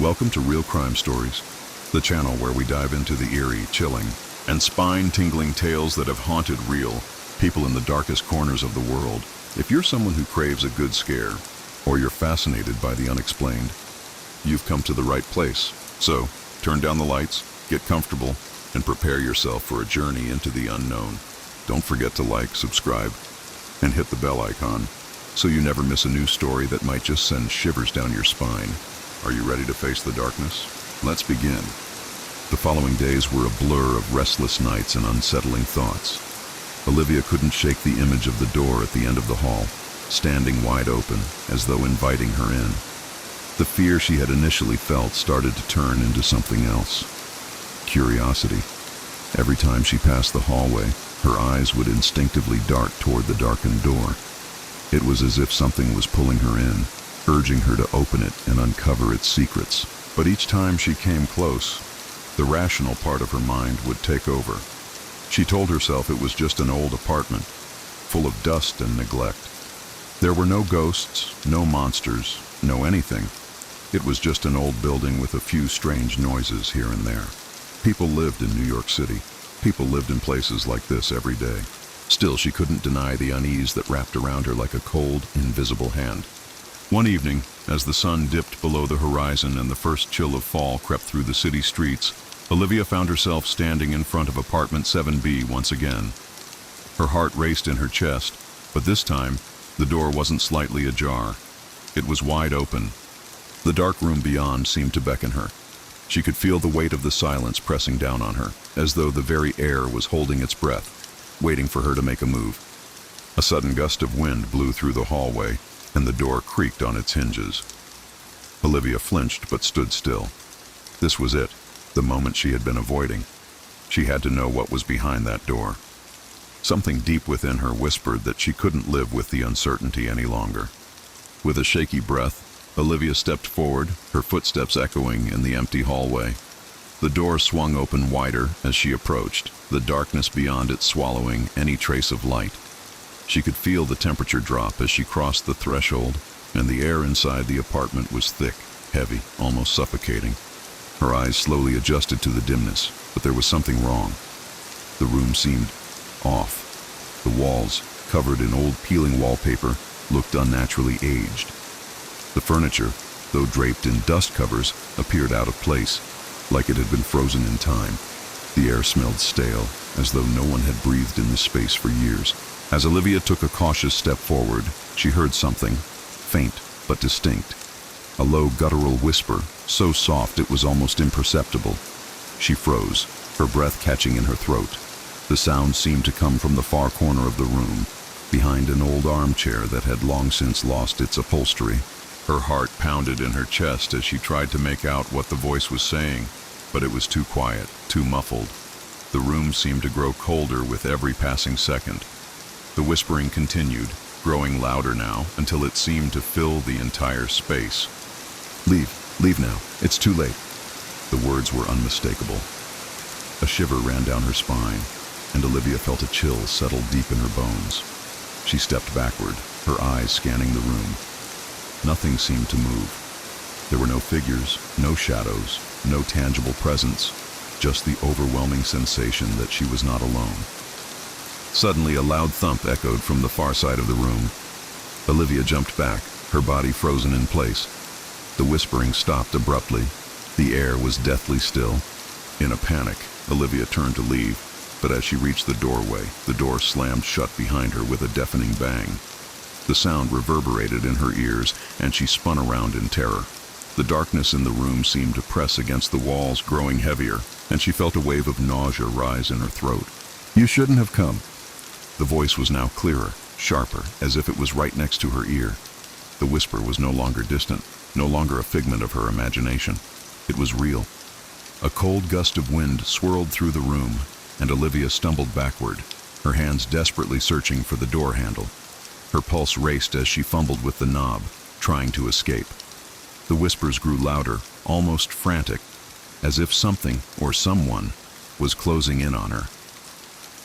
Welcome to Real Crime Stories, the channel where we dive into the eerie, chilling, and spine-tingling tales that have haunted real people in the darkest corners of the world. If you're someone who craves a good scare, or you're fascinated by the unexplained, you've come to the right place. So, turn down the lights, get comfortable, and prepare yourself for a journey into the unknown. Don't forget to like, subscribe, and hit the bell icon, so you never miss a new story that might just send shivers down your spine. Are you ready to face the darkness? Let's begin. The following days were a blur of restless nights and unsettling thoughts. Olivia couldn't shake the image of the door at the end of the hall, standing wide open, as though inviting her in. The fear she had initially felt started to turn into something else. Curiosity. Every time she passed the hallway, her eyes would instinctively dart toward the darkened door. It was as if something was pulling her in, urging her to open it and uncover its secrets. But each time she came close, the rational part of her mind would take over. She told herself it was just an old apartment, full of dust and neglect. There were no ghosts, no monsters, no anything. It was just an old building with a few strange noises here and there. People lived in New York City. People lived in places like this every day. Still, she couldn't deny the unease that wrapped around her like a cold, invisible hand. One evening, as the sun dipped below the horizon and the first chill of fall crept through the city streets, Olivia found herself standing in front of apartment 7B once again. Her heart raced in her chest, but this time, the door wasn't slightly ajar. It was wide open. The dark room beyond seemed to beckon her. She could feel the weight of the silence pressing down on her, as though the very air was holding its breath, waiting for her to make a move. A sudden gust of wind blew through the hallway, and the door creaked on its hinges. Olivia flinched but stood still. This was it, the moment she had been avoiding. She had to know what was behind that door. Something deep within her whispered that she couldn't live with the uncertainty any longer. With a shaky breath, Olivia stepped forward, her footsteps echoing in the empty hallway. The door swung open wider as she approached, the darkness beyond it swallowing any trace of light. She could feel the temperature drop as she crossed the threshold, and the air inside the apartment was thick, heavy, almost suffocating. Her eyes slowly adjusted to the dimness, but there was something wrong. The room seemed off. The walls, covered in old peeling wallpaper, looked unnaturally aged. The furniture, though draped in dust covers, appeared out of place, like it had been frozen in time. The air smelled stale, as though no one had breathed in this space for years. As Olivia took a cautious step forward, she heard something, faint but distinct. A low guttural whisper, so soft it was almost imperceptible. She froze, her breath catching in her throat. The sound seemed to come from the far corner of the room, behind an old armchair that had long since lost its upholstery. Her heart pounded in her chest as she tried to make out what the voice was saying, but it was too quiet, too muffled. The room seemed to grow colder with every passing second. The whispering continued, growing louder now, until it seemed to fill the entire space. Leave now. It's too late." The words were unmistakable. A shiver ran down her spine, and Olivia felt a chill settle deep in her bones. She stepped backward, her eyes scanning the room. Nothing seemed to move. There were no figures, no shadows, no tangible presence, just the overwhelming sensation that she was not alone. Suddenly, a loud thump echoed from the far side of the room. Olivia jumped back, her body frozen in place. The whispering stopped abruptly. The air was deathly still. In a panic, Olivia turned to leave, but as she reached the doorway, the door slammed shut behind her with a deafening bang. The sound reverberated in her ears, and she spun around in terror. The darkness in the room seemed to press against the walls, growing heavier, and she felt a wave of nausea rise in her throat. "You shouldn't have come." The voice was now clearer, sharper, as if it was right next to her ear. The whisper was no longer distant, no longer a figment of her imagination. It was real. A cold gust of wind swirled through the room, and Olivia stumbled backward, her hands desperately searching for the door handle. Her pulse raced as she fumbled with the knob, trying to escape. The whispers grew louder, almost frantic, as if something or someone was closing in on her.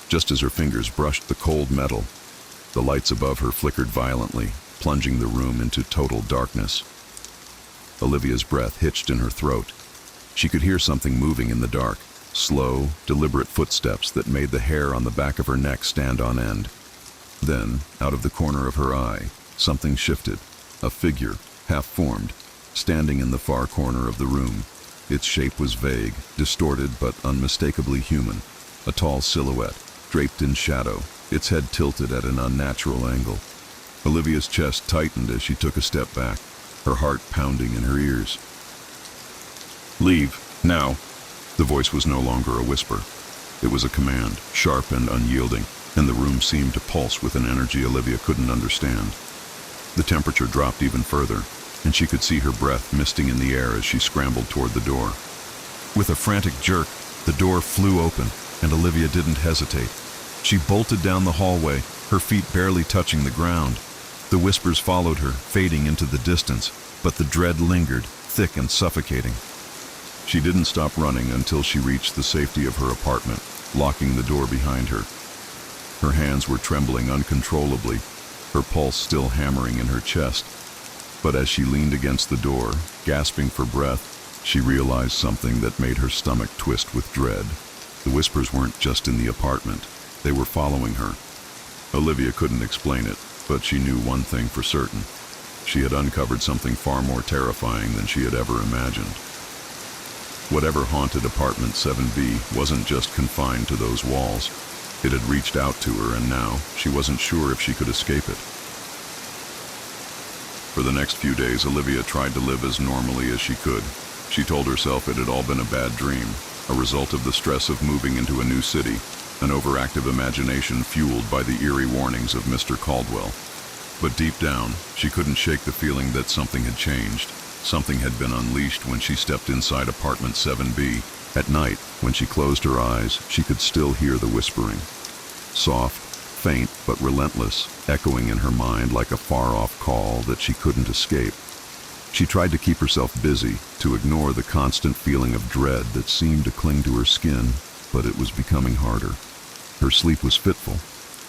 Just as her fingers brushed the cold metal, the lights above her flickered violently, plunging the room into total darkness. Olivia's breath hitched in her throat. She could hear something moving in the dark, slow, deliberate footsteps that made the hair on the back of her neck stand on end. Then, out of the corner of her eye, something shifted. A figure, half-formed, standing in the far corner of the room. Its shape was vague, distorted but unmistakably human. A tall silhouette, draped in shadow, its head tilted at an unnatural angle. Olivia's chest tightened as she took a step back, her heart pounding in her ears. "Leave, now." The voice was no longer a whisper. It was a command, sharp and unyielding, and the room seemed to pulse with an energy Olivia couldn't understand. The temperature dropped even further, and she could see her breath misting in the air as she scrambled toward the door. With a frantic jerk, the door flew open, and Olivia didn't hesitate. She bolted down the hallway, her feet barely touching the ground. The whispers followed her, fading into the distance, but the dread lingered, thick and suffocating. She didn't stop running until she reached the safety of her apartment, locking the door behind her. Her hands were trembling uncontrollably, her pulse still hammering in her chest. But as she leaned against the door, gasping for breath, she realized something that made her stomach twist with dread. The whispers weren't just in the apartment, they were following her. Olivia couldn't explain it, but she knew one thing for certain. She had uncovered something far more terrifying than she had ever imagined. Whatever haunted apartment 7B wasn't just confined to those walls. It had reached out to her, and now she wasn't sure if she could escape it. For the next few days, Olivia tried to live as normally as she could. She told herself it had all been a bad dream, a result of the stress of moving into a new city, an overactive imagination fueled by the eerie warnings of Mr. Caldwell. But deep down, she couldn't shake the feeling that something had changed. Something had been unleashed when she stepped inside apartment 7B. At night, when she closed her eyes, she could still hear the whispering. Soft, faint but relentless, echoing in her mind like a far-off call that she couldn't escape. She tried to keep herself busy, to ignore the constant feeling of dread that seemed to cling to her skin, but it was becoming harder. Her sleep was fitful,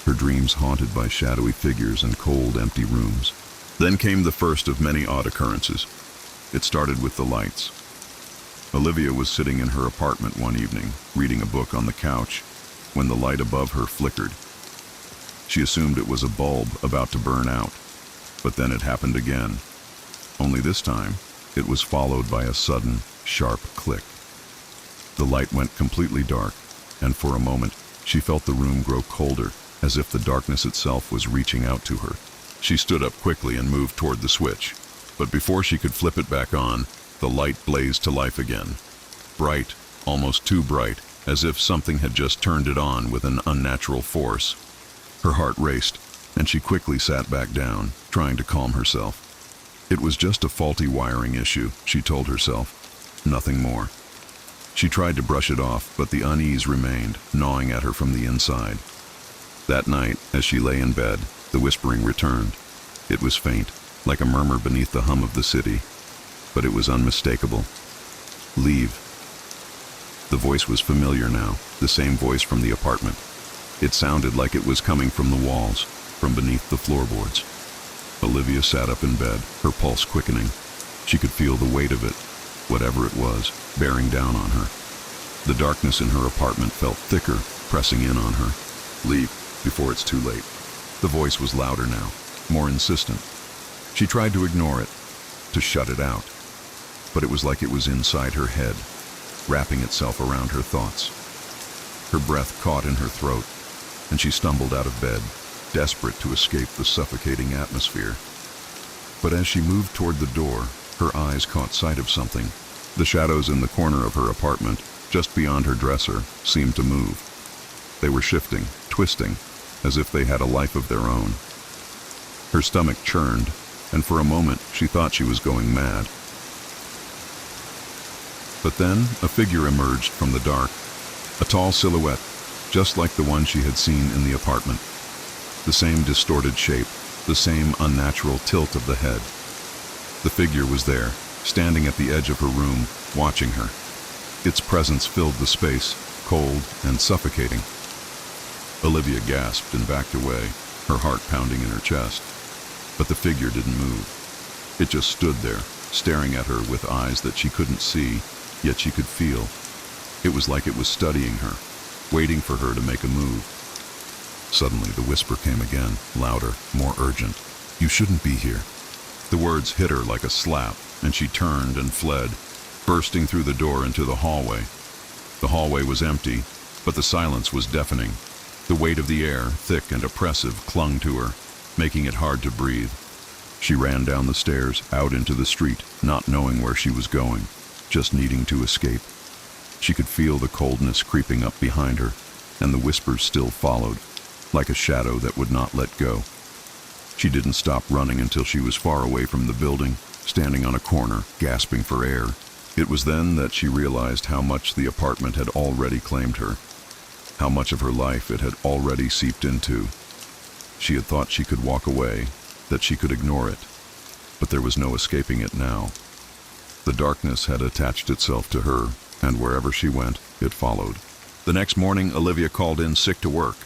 her dreams haunted by shadowy figures and cold, empty rooms. Then came the first of many odd occurrences. It started with the lights. Olivia was sitting in her apartment one evening, reading a book on the couch, when the light above her flickered. She assumed it was a bulb about to burn out, but then it happened again. Only this time, it was followed by a sudden, sharp click. The light went completely dark, and for a moment, she felt the room grow colder, as if the darkness itself was reaching out to her. She stood up quickly and moved toward the switch, but before she could flip it back on, the light blazed to life again. Bright, almost too bright, as if something had just turned it on with an unnatural force. Her heart raced, and she quickly sat back down, trying to calm herself. It was just a faulty wiring issue, she told herself. Nothing more. She tried to brush it off, but the unease remained, gnawing at her from the inside. That night, as she lay in bed, the whispering returned. It was faint, like a murmur beneath the hum of the city, but it was unmistakable. "Leave." The voice was familiar now, the same voice from the apartment. It sounded like it was coming from the walls, from beneath the floorboards. Olivia sat up in bed, her pulse quickening. She could feel the weight of it, whatever it was, bearing down on her. The darkness in her apartment felt thicker, pressing in on her. "Leave, before it's too late." The voice was louder now, more insistent. She tried to ignore it, to shut it out, but it was like it was inside her head, wrapping itself around her thoughts. Her breath caught in her throat, and she stumbled out of bed, desperate to escape the suffocating atmosphere. But as she moved toward the door, her eyes caught sight of something. The shadows in the corner of her apartment, just beyond her dresser, seemed to move. They were shifting, twisting, as if they had a life of their own. Her stomach churned, and for a moment she thought she was going mad. But then a figure emerged from the dark, a tall silhouette, just like the one she had seen in the apartment. The same distorted shape, the same unnatural tilt of the head. The figure was there, standing at the edge of her room, watching her. Its presence filled the space, cold and suffocating. Olivia gasped and backed away, her heart pounding in her chest. But the figure didn't move. It just stood there, staring at her with eyes that she couldn't see, yet she could feel. It was like it was studying her, waiting for her to make a move. Suddenly, the whisper came again, louder, more urgent. "You shouldn't be here." The words hit her like a slap, and she turned and fled, bursting through the door into the hallway. The hallway was empty, but the silence was deafening. The weight of the air, thick and oppressive, clung to her, making it hard to breathe. She ran down the stairs, out into the street, not knowing where she was going, just needing to escape. She could feel the coldness creeping up behind her, and the whispers still followed, like a shadow that would not let go. She didn't stop running until she was far away from the building, standing on a corner, gasping for air. It was then that she realized how much the apartment had already claimed her, how much of her life it had already seeped into. She had thought she could walk away, that she could ignore it, but there was no escaping it now. The darkness had attached itself to her, and wherever she went, it followed. The next morning, Olivia called in sick to work.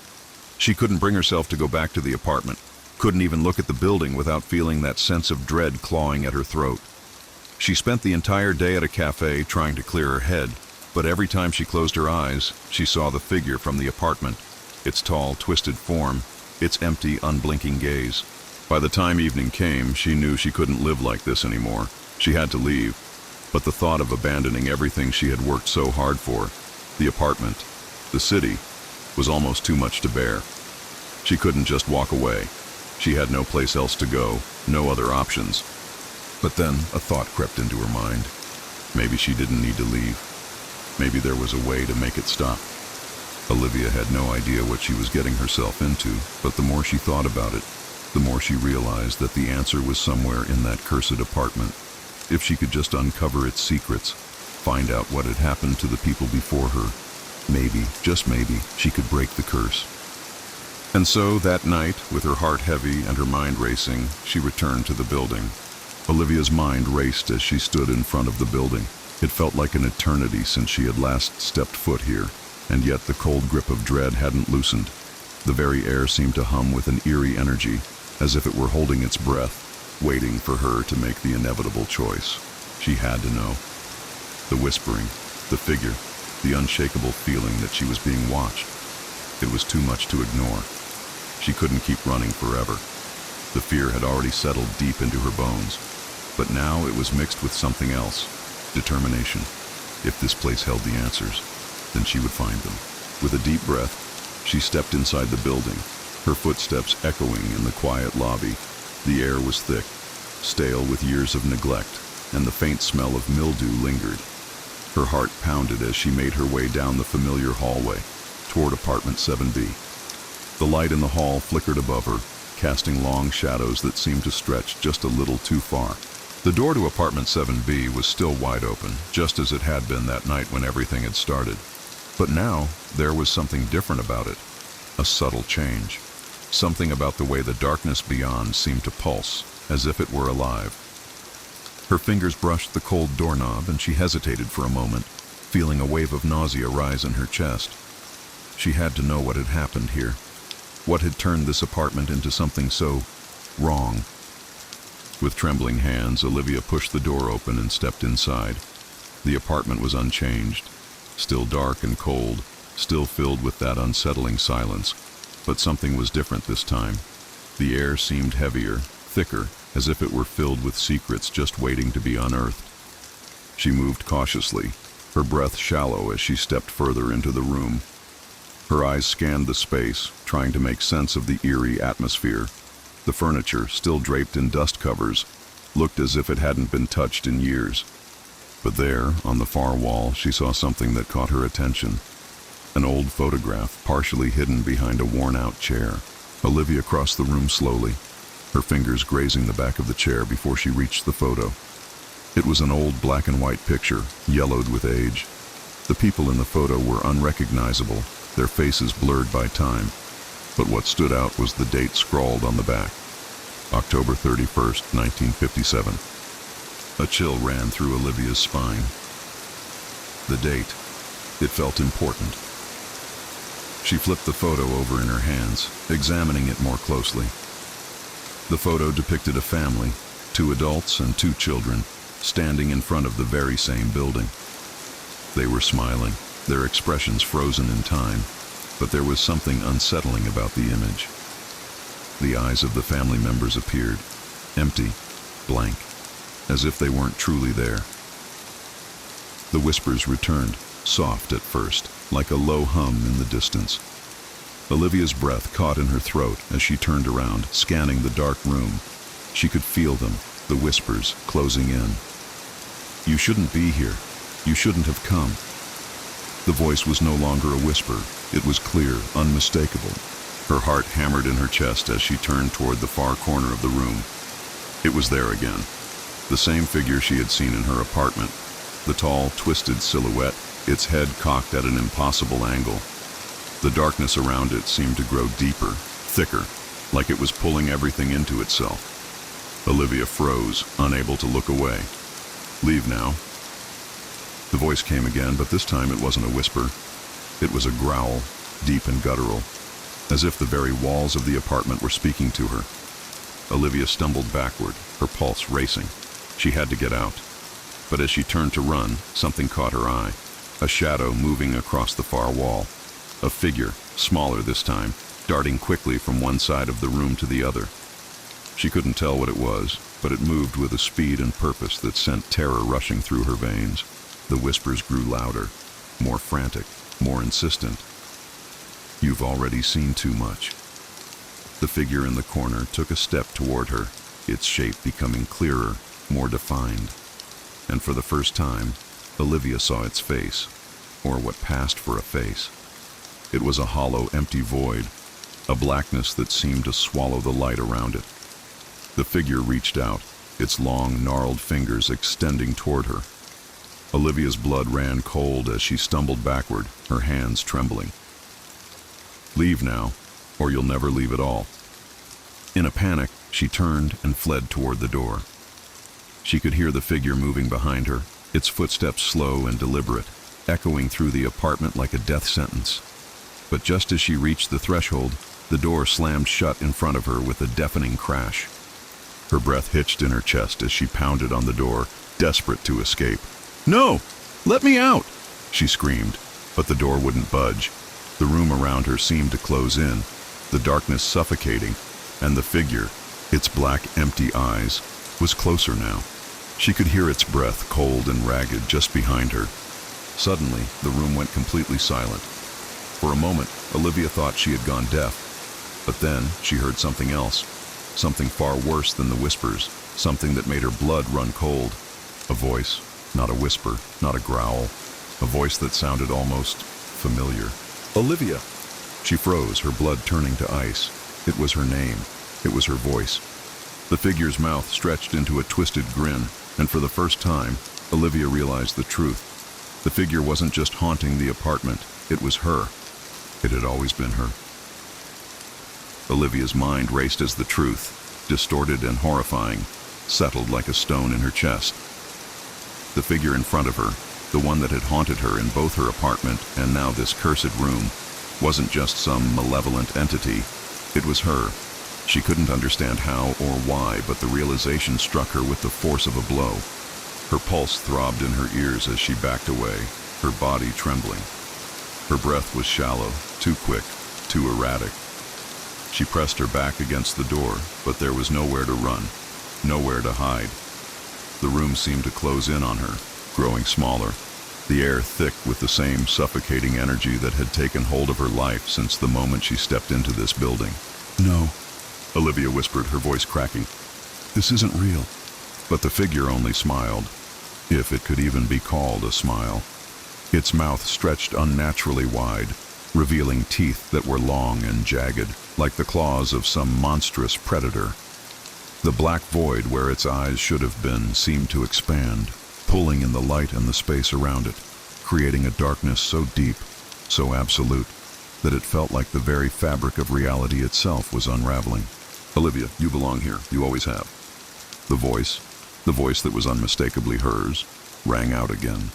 She couldn't bring herself to go back to the apartment, couldn't even look at the building without feeling that sense of dread clawing at her throat. She spent the entire day at a cafe trying to clear her head, but every time she closed her eyes, she saw the figure from the apartment, its tall, twisted form, its empty, unblinking gaze. By the time evening came, she knew she couldn't live like this anymore. She had to leave, but the thought of abandoning everything she had worked so hard for, the apartment, the city, was almost too much to bear. She couldn't just walk away. She had no place else to go, no other options. But then a thought crept into her mind. Maybe she didn't need to leave. Maybe there was a way to make it stop. Olivia had no idea what she was getting herself into, but the more she thought about it, the more she realized that the answer was somewhere in that cursed apartment. If she could just uncover its secrets, find out what had happened to the people before her, maybe, just maybe, she could break the curse. And so, that night, with her heart heavy and her mind racing, she returned to the building. Olivia's mind raced as she stood in front of the building. It felt like an eternity since she had last stepped foot here, and yet the cold grip of dread hadn't loosened. The very air seemed to hum with an eerie energy, as if it were holding its breath, waiting for her to make the inevitable choice. She had to know. The whispering, the figure, the unshakable feeling that she was being watched. It was too much to ignore. She couldn't keep running forever. The fear had already settled deep into her bones, but now it was mixed with something else, determination. If this place held the answers, then she would find them. With a deep breath, she stepped inside the building, her footsteps echoing in the quiet lobby. The air was thick, stale with years of neglect, and the faint smell of mildew lingered. Her heart pounded as she made her way down the familiar hallway, toward apartment 7B. The light in the hall flickered above her, casting long shadows that seemed to stretch just a little too far. The door to apartment 7B was still wide open, just as it had been that night when everything had started. But now, there was something different about it. A subtle change. Something about the way the darkness beyond seemed to pulse, as if it were alive. Her fingers brushed the cold doorknob, and she hesitated for a moment, feeling a wave of nausea rise in her chest. She had to know what had happened here. What had turned this apartment into something so wrong? With trembling hands, Olivia pushed the door open and stepped inside. The apartment was unchanged, still dark and cold, still filled with that unsettling silence. But something was different this time. The air seemed heavier, thicker, as if it were filled with secrets just waiting to be unearthed. She moved cautiously, her breath shallow as she stepped further into the room. Her eyes scanned the space, trying to make sense of the eerie atmosphere. The furniture, still draped in dust covers, looked as if it hadn't been touched in years. But there, on the far wall, she saw something that caught her attention. An old photograph, partially hidden behind a worn-out chair. Olivia crossed the room slowly, her fingers grazing the back of the chair before she reached the photo. It was an old black-and-white picture, yellowed with age. The people in the photo were unrecognizable, their faces blurred by time. But what stood out was the date scrawled on the back. October 31st, 1957. A chill ran through Olivia's spine. The date. It felt important. She flipped the photo over in her hands, examining it more closely. The photo depicted a family, 2 adults and 2 children, standing in front of the very same building. They were smiling, their expressions frozen in time, but there was something unsettling about the image. The eyes of the family members appeared, empty, blank, as if they weren't truly there. The whispers returned, soft at first, like a low hum in the distance. Olivia's breath caught in her throat as she turned around, scanning the dark room. She could feel them, the whispers, closing in. "You shouldn't be here. You shouldn't have come." The voice was no longer a whisper. It was clear, unmistakable. Her heart hammered in her chest as she turned toward the far corner of the room. It was there again. The same figure she had seen in her apartment. The tall, twisted silhouette, its head cocked at an impossible angle. The darkness around it seemed to grow deeper, thicker, like it was pulling everything into itself. Olivia froze, unable to look away. "Leave now." The voice came again, but this time it wasn't a whisper. It was a growl, deep and guttural, as if the very walls of the apartment were speaking to her. Olivia stumbled backward, her pulse racing. She had to get out. But as she turned to run, something caught her eye. A shadow moving across the far wall. A figure, smaller this time, darting quickly from one side of the room to the other. She couldn't tell what it was, but it moved with a speed and purpose that sent terror rushing through her veins. The whispers grew louder, more frantic, more insistent. "You've already seen too much." The figure in the corner took a step toward her, its shape becoming clearer, more defined. And for the first time, Olivia saw its face, or what passed for a face. It was a hollow, empty void, a blackness that seemed to swallow the light around it. The figure reached out, its long, gnarled fingers extending toward her. Olivia's blood ran cold as she stumbled backward, her hands trembling. "Leave now, or you'll never leave at all." In a panic, she turned and fled toward the door. She could hear the figure moving behind her, its footsteps slow and deliberate, echoing through the apartment like a death sentence. But just as she reached the threshold, the door slammed shut in front of her with a deafening crash. Her breath hitched in her chest as she pounded on the door, desperate to escape. "No! Let me out!" she screamed, but the door wouldn't budge. The room around her seemed to close in, the darkness suffocating, and the figure, its black, empty eyes, was closer now. She could hear its breath, cold and ragged, just behind her. Suddenly, the room went completely silent. For a moment, Olivia thought she had gone deaf. But then, she heard something else. Something far worse than the whispers. Something that made her blood run cold. A voice, not a whisper, not a growl. A voice that sounded almost familiar. "Olivia!" She froze, her blood turning to ice. It was her name. It was her voice. The figure's mouth stretched into a twisted grin, and for the first time, Olivia realized the truth. The figure wasn't just haunting the apartment. It was her. It had always been her. Olivia's mind raced as the truth, distorted and horrifying, settled like a stone in her chest. The figure in front of her, the one that had haunted her in both her apartment and now this cursed room, wasn't just some malevolent entity. It was her. She couldn't understand how or why, but the realization struck her with the force of a blow. Her pulse throbbed in her ears as she backed away, her body trembling. Her breath was shallow, too quick, too erratic. She pressed her back against the door, but there was nowhere to run, nowhere to hide. The room seemed to close in on her, growing smaller, the air thick with the same suffocating energy that had taken hold of her life since the moment she stepped into this building. "No," Olivia whispered, her voice cracking. "This isn't real." But the figure only smiled, if it could even be called a smile. Its mouth stretched unnaturally wide, revealing teeth that were long and jagged, like the claws of some monstrous predator. The black void where its eyes should have been seemed to expand, pulling in the light and the space around it, creating a darkness so deep, so absolute, that it felt like the very fabric of reality itself was unraveling. "Olivia, you belong here. You always have." The voice that was unmistakably hers, rang out again,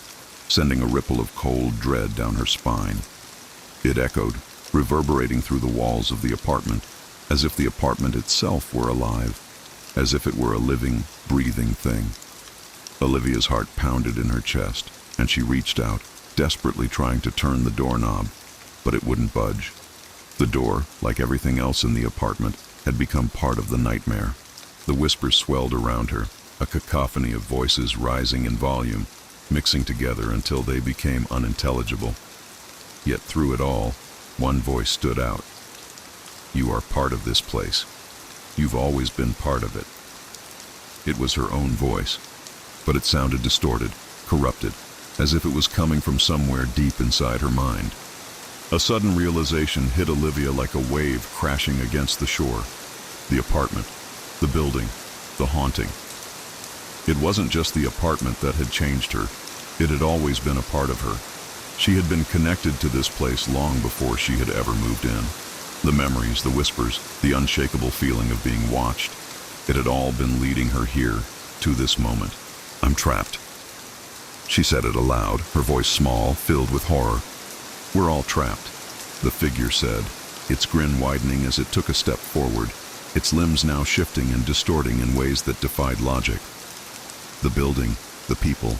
sending a ripple of cold dread down her spine. It echoed, reverberating through the walls of the apartment, as if the apartment itself were alive, as if it were a living, breathing thing. Olivia's heart pounded in her chest, and she reached out, desperately trying to turn the doorknob, but it wouldn't budge. The door, like everything else in the apartment, had become part of the nightmare. The whispers swelled around her, a cacophony of voices rising in volume, mixing together until they became unintelligible. Yet through it all, one voice stood out. "You are part of this place. You've always been part of it." It was her own voice, but it sounded distorted, corrupted, as if it was coming from somewhere deep inside her mind. A sudden realization hit Olivia like a wave crashing against the shore. The apartment, the building, the haunting. It wasn't just the apartment that had changed her. It had always been a part of her. She had been connected to this place long before she had ever moved in. The memories, the whispers, the unshakable feeling of being watched. It had all been leading her here, to this moment. "I'm trapped." She said it aloud, her voice small, filled with horror. "We're all trapped," the figure said, its grin widening as it took a step forward, its limbs now shifting and distorting in ways that defied logic. "The building, the people,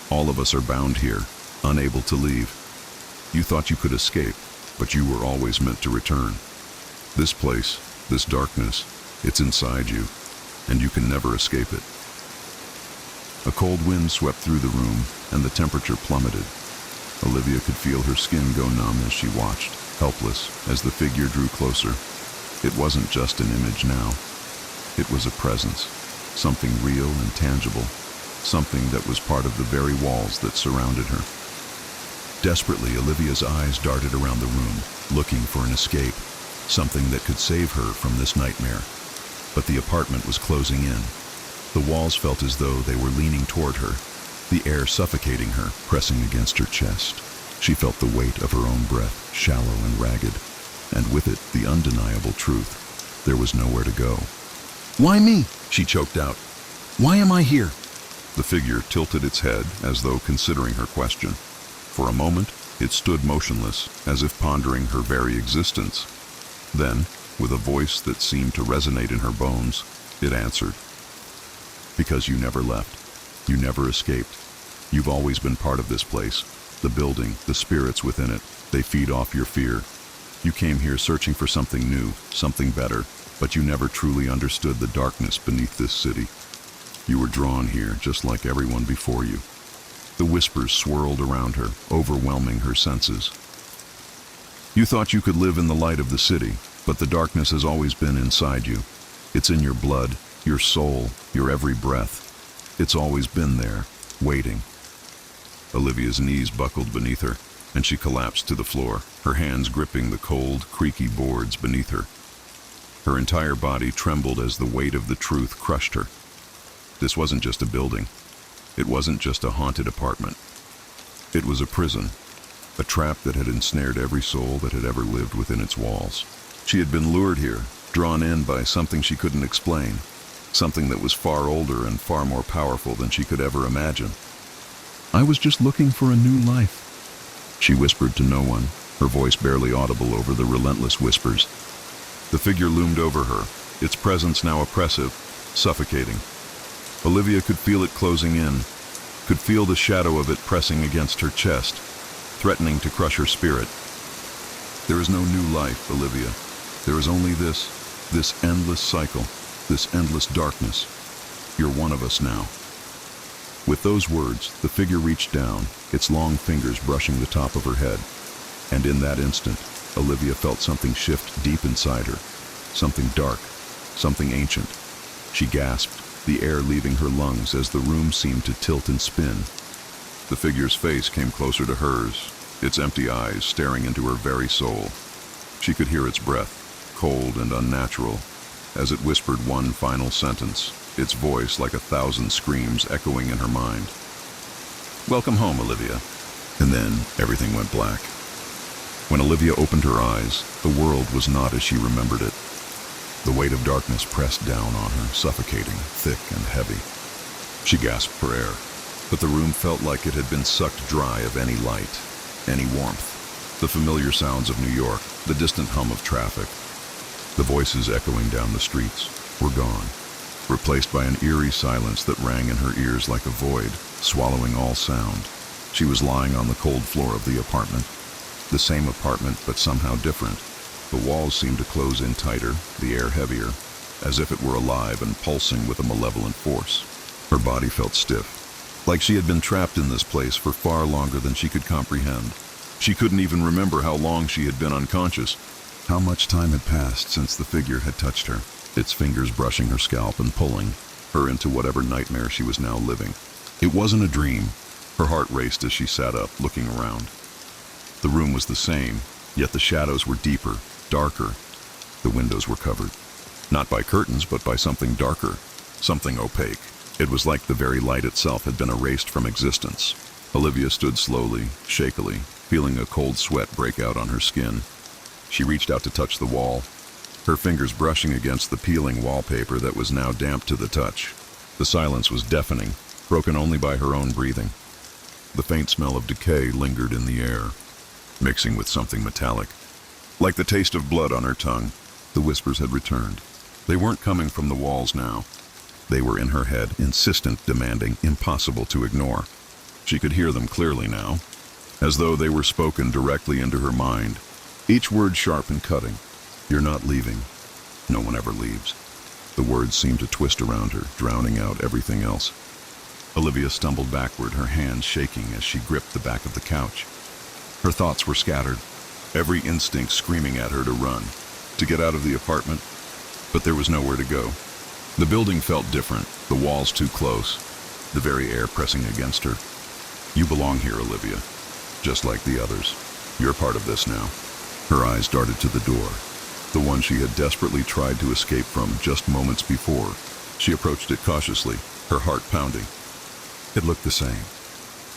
all of us are bound here, unable to leave. You thought you could escape, but you were always meant to return. This place, this darkness, it's inside you, and you can never escape it." A cold wind swept through the room, and the temperature plummeted. Olivia could feel her skin go numb as she watched, helpless, as the figure drew closer. It wasn't just an image now. It was a presence, something real and tangible, something that was part of the very walls that surrounded her. Desperately, Olivia's eyes darted around the room, looking for an escape, something that could save her from this nightmare. But the apartment was closing in. The walls felt as though they were leaning toward her, the air suffocating her, pressing against her chest. She felt the weight of her own breath, shallow and ragged, and with it the undeniable truth. There was nowhere to go. "Why me?" she choked out. "Why am I here?" The figure tilted its head as though considering her question. For a moment, it stood motionless, as if pondering her very existence. Then, with a voice that seemed to resonate in her bones, it answered. "Because you never left. You never escaped. You've always been part of this place. The building, the spirits within it, they feed off your fear. You came here searching for something new, something better, but you never truly understood the darkness beneath this city. You were drawn here just like everyone before you." The whispers swirled around her, overwhelming her senses. "You thought you could live in the light of the city, but the darkness has always been inside you. It's in your blood, your soul, your every breath. It's always been there, waiting." Olivia's knees buckled beneath her, and she collapsed to the floor, her hands gripping the cold, creaky boards beneath her. Her entire body trembled as the weight of the truth crushed her. This wasn't just a building. It wasn't just a haunted apartment. It was a prison, a trap that had ensnared every soul that had ever lived within its walls. She had been lured here, drawn in by something she couldn't explain, something that was far older and far more powerful than she could ever imagine. "I was just looking for a new life," she whispered to no one, her voice barely audible over the relentless whispers. The figure loomed over her, its presence now oppressive, suffocating. Olivia could feel it closing in, could feel the shadow of it pressing against her chest, threatening to crush her spirit. "There is no new life, Olivia. There is only this endless cycle, this endless darkness. You're one of us now." With those words, the figure reached down, its long fingers brushing the top of her head. And in that instant, Olivia felt something shift deep inside her, something dark, something ancient. She gasped, the air leaving her lungs as the room seemed to tilt and spin. The figure's face came closer to hers, its empty eyes staring into her very soul. She could hear its breath, cold and unnatural, as it whispered one final sentence, its voice like 1,000 screams echoing in her mind. "Welcome home, Olivia." And then everything went black. When Olivia opened her eyes, the world was not as she remembered it. The weight of darkness pressed down on her, suffocating, thick and heavy. She gasped for air, but the room felt like it had been sucked dry of any light, any warmth. The familiar sounds of New York, the distant hum of traffic, the voices echoing down the streets, were gone. replaced by an eerie silence that rang in her ears like a void, swallowing all sound. She was lying on the cold floor of the apartment. The same apartment, but somehow different. The walls seemed to close in tighter, the air heavier, as if it were alive and pulsing with a malevolent force. Her body felt stiff, like she had been trapped in this place for far longer than she could comprehend. She couldn't even remember how long she had been unconscious. How much time had passed since the figure had touched her, its fingers brushing her scalp and pulling her into whatever nightmare she was now living. It wasn't a dream. Her heart raced as she sat up, looking around. The room was the same, yet the shadows were deeper, darker. The windows were covered, not by curtains, but by something darker, something opaque. It was like the very light itself had been erased from existence. Olivia stood slowly, shakily, feeling a cold sweat break out on her skin. She reached out to touch the wall, her fingers brushing against the peeling wallpaper that was now damp to the touch. The silence was deafening, broken only by her own breathing. The faint smell of decay lingered in the air, mixing with something metallic. Like the taste of blood on her tongue, the whispers had returned. They weren't coming from the walls now. They were in her head, insistent, demanding, impossible to ignore. She could hear them clearly now, as though they were spoken directly into her mind. Each word sharp and cutting. You're not leaving. No one ever leaves. The words seemed to twist around her, drowning out everything else. Olivia stumbled backward, her hands shaking as she gripped the back of the couch. Her thoughts were scattered, every instinct screaming at her to run, to get out of the apartment, but there was nowhere to go. The building felt different, the walls too close, the very air pressing against her. You belong here, Olivia, just like the others. You're part of this now. Her eyes darted to the door, the one she had desperately tried to escape from just moments before. She approached it cautiously, her heart pounding. It looked the same,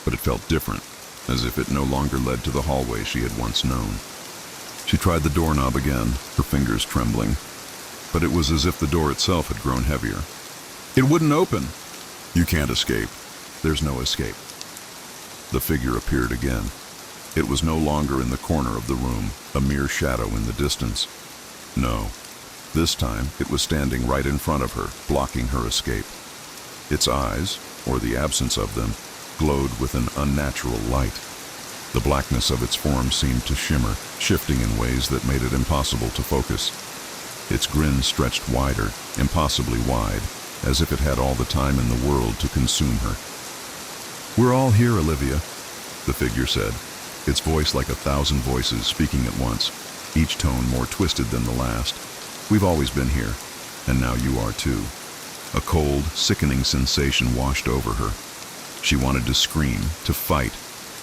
but it felt different, as if it no longer led to the hallway she had once known. She tried the doorknob again, her fingers trembling, but it was as if the door itself had grown heavier. It wouldn't open. You can't escape. There's no escape. The figure appeared again. It was no longer in the corner of the room, a mere shadow in the distance. No, this time it was standing right in front of her, blocking her escape. Its eyes, or the absence of them, glowed with an unnatural light. The blackness of its form seemed to shimmer, shifting in ways that made it impossible to focus. Its grin stretched wider, impossibly wide, as if it had all the time in the world to consume her. We're all here, Olivia, the figure said, its voice like 1,000 voices speaking at once, each tone more twisted than the last. We've always been here, and now you are too. A cold, sickening sensation washed over her. She wanted to scream, to fight,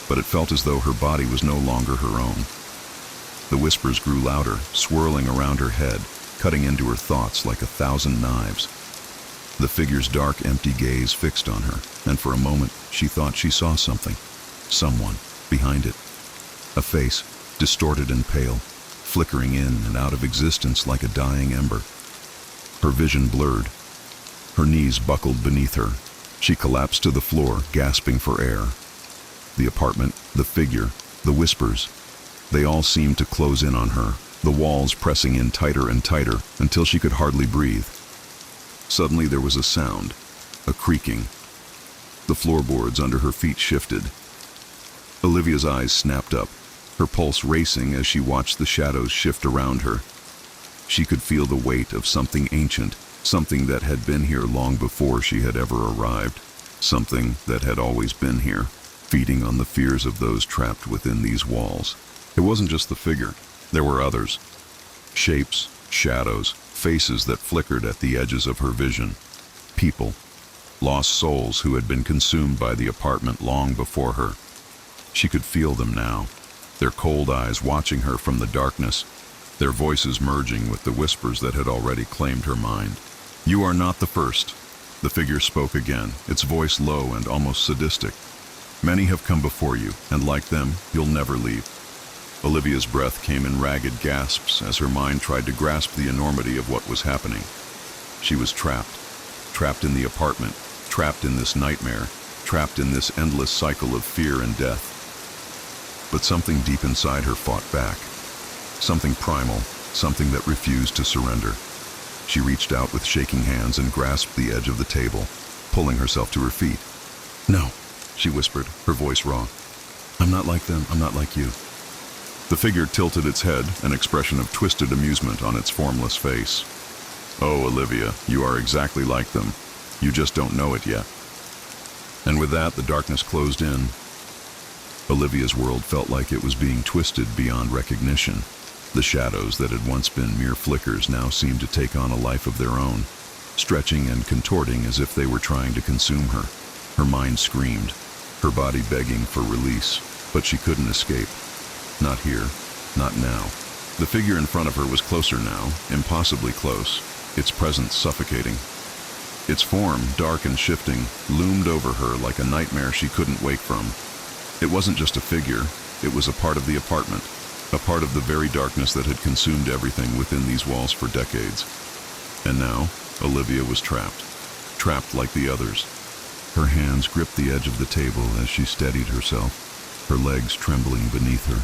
but it felt as though her body was no longer her own. The whispers grew louder, swirling around her head, cutting into her thoughts like 1,000 knives. The figure's dark, empty gaze fixed on her, and for a moment she thought she saw something. Someone behind it. A face, distorted and pale, flickering in and out of existence like a dying ember. Her vision blurred. Her knees buckled beneath her. She collapsed to the floor, gasping for air. The apartment, the figure, the whispers, they all seemed to close in on her, the walls pressing in tighter and tighter until she could hardly breathe. Suddenly there was a sound, a creaking. The floorboards under her feet shifted. Olivia's eyes snapped up, her pulse racing as she watched the shadows shift around her. She could feel the weight of something ancient, something that had been here long before she had ever arrived, something that had always been here, feeding on the fears of those trapped within these walls. It wasn't just the figure. There were others. Shapes, shadows, faces that flickered at the edges of her vision. People, lost souls who had been consumed by the apartment long before her. She could feel them now, their cold eyes watching her from the darkness, their voices merging with the whispers that had already claimed her mind. You are not the first. The figure spoke again, its voice low and almost sadistic. Many have come before you, and like them, you'll never leave. Olivia's breath came in ragged gasps as her mind tried to grasp the enormity of what was happening. She was trapped in the apartment, trapped in this nightmare, trapped in this endless cycle of fear and death. But something deep inside her fought back. Something primal, something that refused to surrender. She reached out with shaking hands and grasped the edge of the table, pulling herself to her feet. "No," she whispered, her voice raw. "I'm not like them, I'm not like you." The figure tilted its head, an expression of twisted amusement on its formless face. "Oh, Olivia, you are exactly like them. You just don't know it yet." And with that, the darkness closed in. Olivia's world felt like it was being twisted beyond recognition. The shadows that had once been mere flickers now seemed to take on a life of their own, stretching and contorting as if they were trying to consume her. Her mind screamed, her body begging for release, but she couldn't escape. Not here, not now. The figure in front of her was closer now, impossibly close, its presence suffocating. Its form, dark and shifting, loomed over her like a nightmare she couldn't wake from. It wasn't just a figure, it was a part of the apartment, a part of the very darkness that had consumed everything within these walls for decades. And now, Olivia was trapped like the others. Her hands gripped the edge of the table as she steadied herself, her legs trembling beneath her.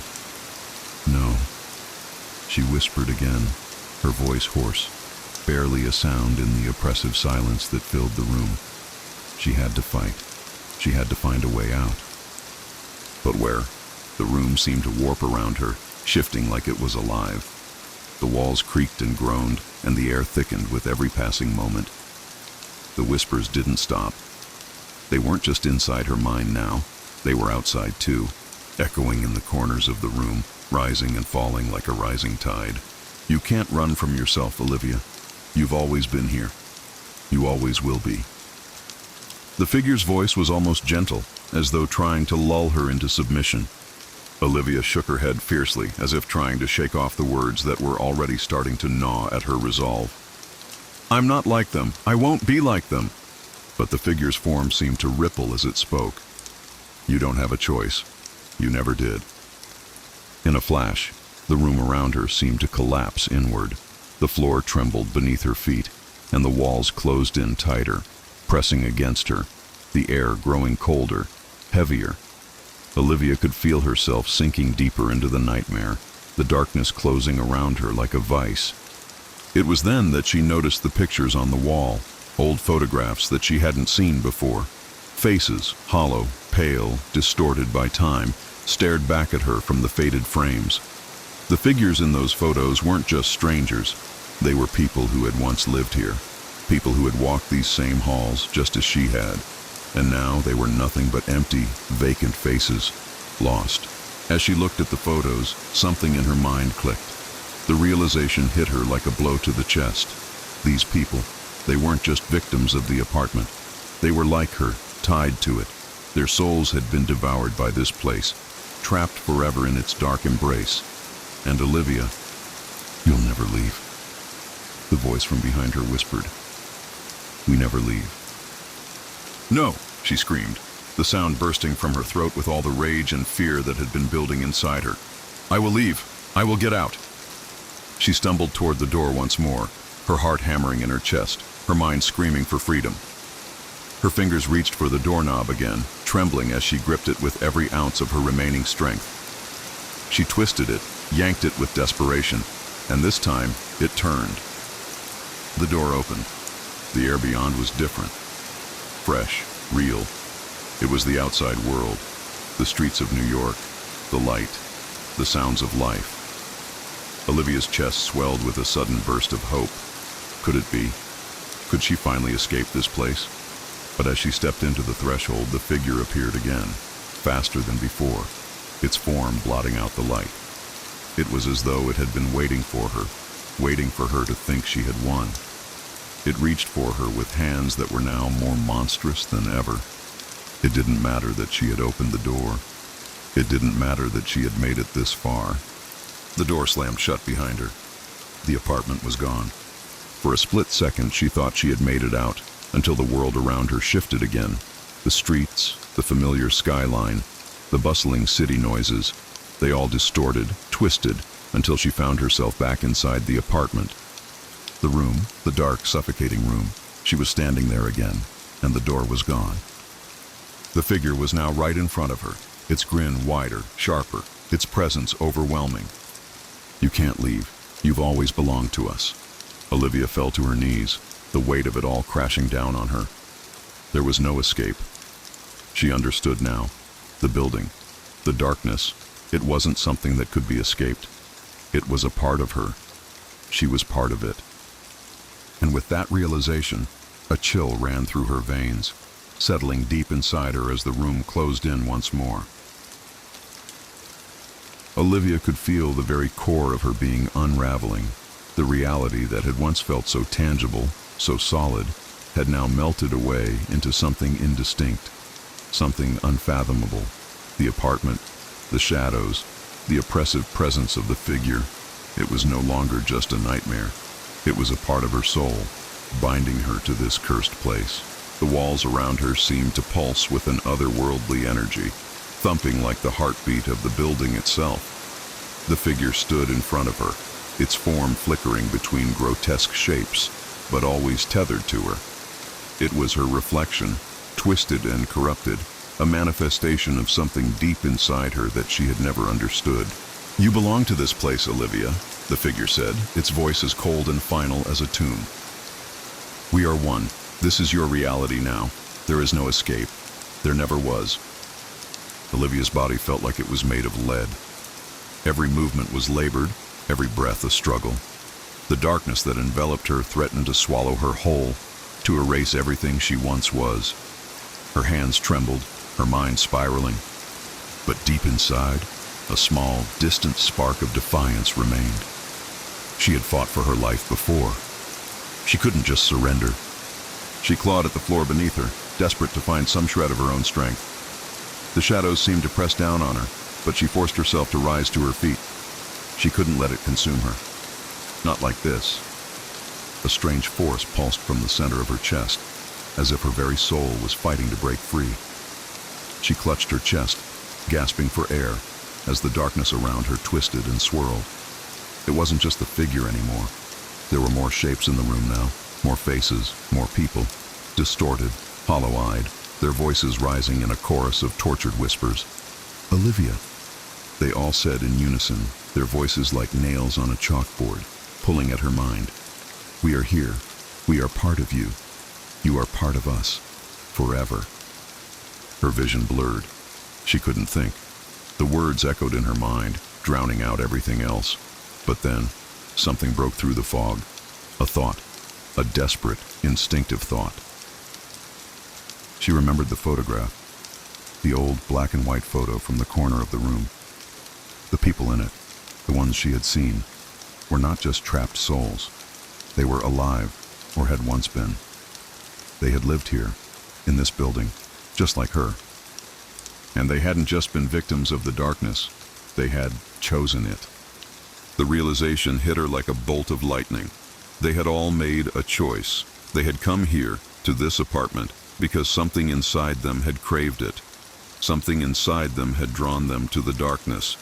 "No," she whispered again, her voice hoarse, barely a sound in the oppressive silence that filled the room. She had to fight. She had to find a way out. But where? The room seemed to warp around her, shifting like it was alive. The walls creaked and groaned, and the air thickened with every passing moment. The whispers didn't stop. They weren't just inside her mind now, they were outside too, echoing in the corners of the room, rising and falling like a rising tide. "You can't run from yourself, Olivia. You've always been here. You always will be." The figure's voice was almost gentle, as though trying to lull her into submission. Olivia shook her head fiercely, as if trying to shake off the words that were already starting to gnaw at her resolve. "I'm not like them. I won't be like them." But the figure's form seemed to ripple as it spoke. "You don't have a choice. You never did." In a flash, the room around her seemed to collapse inward. The floor trembled beneath her feet, and the walls closed in tighter, pressing against her, the air growing colder, heavier. Olivia could feel herself sinking deeper into the nightmare, the darkness closing around her like a vice. It was then that she noticed the pictures on the wall, old photographs that she hadn't seen before. Faces, hollow, pale, distorted by time, stared back at her from the faded frames. The figures in those photos weren't just strangers. They were people who had once lived here, people who had walked these same halls just as she had. And now they were nothing but empty, vacant faces, lost. As she looked at the photos, something in her mind clicked. The realization hit her like a blow to the chest. These people, they weren't just victims of the apartment. They were like her, tied to it. Their souls had been devoured by this place, trapped forever in its dark embrace. And Olivia, "You'll never leave." The voice from behind her whispered, "We never leave." "No," she screamed, the sound bursting from her throat with all the rage and fear that had been building inside her. "I will leave. I will get out." She stumbled toward the door once more, her heart hammering in her chest, her mind screaming for freedom. Her fingers reached for the doorknob again, trembling as she gripped it with every ounce of her remaining strength. She twisted it, yanked it with desperation, and this time it turned. The door opened. The air beyond was different. Fresh, real. It was the outside world, the streets of New York, the light, the sounds of life. Olivia's chest swelled with a sudden burst of hope. Could it be? Could she finally escape this place? But as she stepped into the threshold, the figure appeared again, faster than before, its form blotting out the light. It was as though it had been waiting for her to think she had won. It reached for her with hands that were now more monstrous than ever. It didn't matter that she had opened the door. It didn't matter that she had made it this far. The door slammed shut behind her. The apartment was gone. For a split second, she thought she had made it out, until the world around her shifted again. The streets, the familiar skyline, the bustling city noises, they all distorted, twisted, until she found herself back inside the apartment. The room, the dark, suffocating room, she was standing there again, and the door was gone. The figure was now right in front of her, its grin wider, sharper, its presence overwhelming. "You can't leave. You've always belonged to us." Olivia fell to her knees, the weight of it all crashing down on her. There was no escape. She understood now. The building, the darkness, it wasn't something that could be escaped. It was a part of her. She was part of it. And with that realization, a chill ran through her veins, settling deep inside her as the room closed in once more. Olivia could feel the very core of her being unraveling. The reality that had once felt so tangible, so solid, had now melted away into something indistinct, something unfathomable. The apartment, the shadows, the oppressive presence of the figure. It was no longer just a nightmare. It was a part of her soul, binding her to this cursed place. The walls around her seemed to pulse with an otherworldly energy, thumping like the heartbeat of the building itself. The figure stood in front of her, its form flickering between grotesque shapes, but always tethered to her. It was her reflection, twisted and corrupted, a manifestation of something deep inside her that she had never understood. "You belong to this place, Olivia," the figure said, its voice as cold and final as a tomb. "We are one. This is your reality now. There is no escape. There never was." Olivia's body felt like it was made of lead. Every movement was labored, every breath a struggle. The darkness that enveloped her threatened to swallow her whole, to erase everything she once was. Her hands trembled, her mind spiraling. But deep inside, a small, distant spark of defiance remained. She had fought for her life before. She couldn't just surrender. She clawed at the floor beneath her, desperate to find some shred of her own strength. The shadows seemed to press down on her, but she forced herself to rise to her feet. She couldn't let it consume her. Not like this. A strange force pulsed from the center of her chest, as if her very soul was fighting to break free. She clutched her chest, gasping for air, as the darkness around her twisted and swirled. It wasn't just the figure anymore. There were more shapes in the room now, more faces, more people, distorted, hollow-eyed, their voices rising in a chorus of tortured whispers. "Olivia," they all said in unison, their voices like nails on a chalkboard, pulling at her mind. "We are here. We are part of you. You are part of us. Forever." Her vision blurred. She couldn't think. The words echoed in her mind, drowning out everything else. But then, something broke through the fog. A thought. A desperate, instinctive thought. She remembered the photograph. The old black and white photo from the corner of the room. The people in it, the ones she had seen, were not just trapped souls. They were alive, or had once been. They had lived here, in this building, just like her. And they hadn't just been victims of the darkness, they had chosen it. The realization hit her like a bolt of lightning. They had all made a choice. They had come here, to this apartment, because something inside them had craved it. Something inside them had drawn them to the darkness.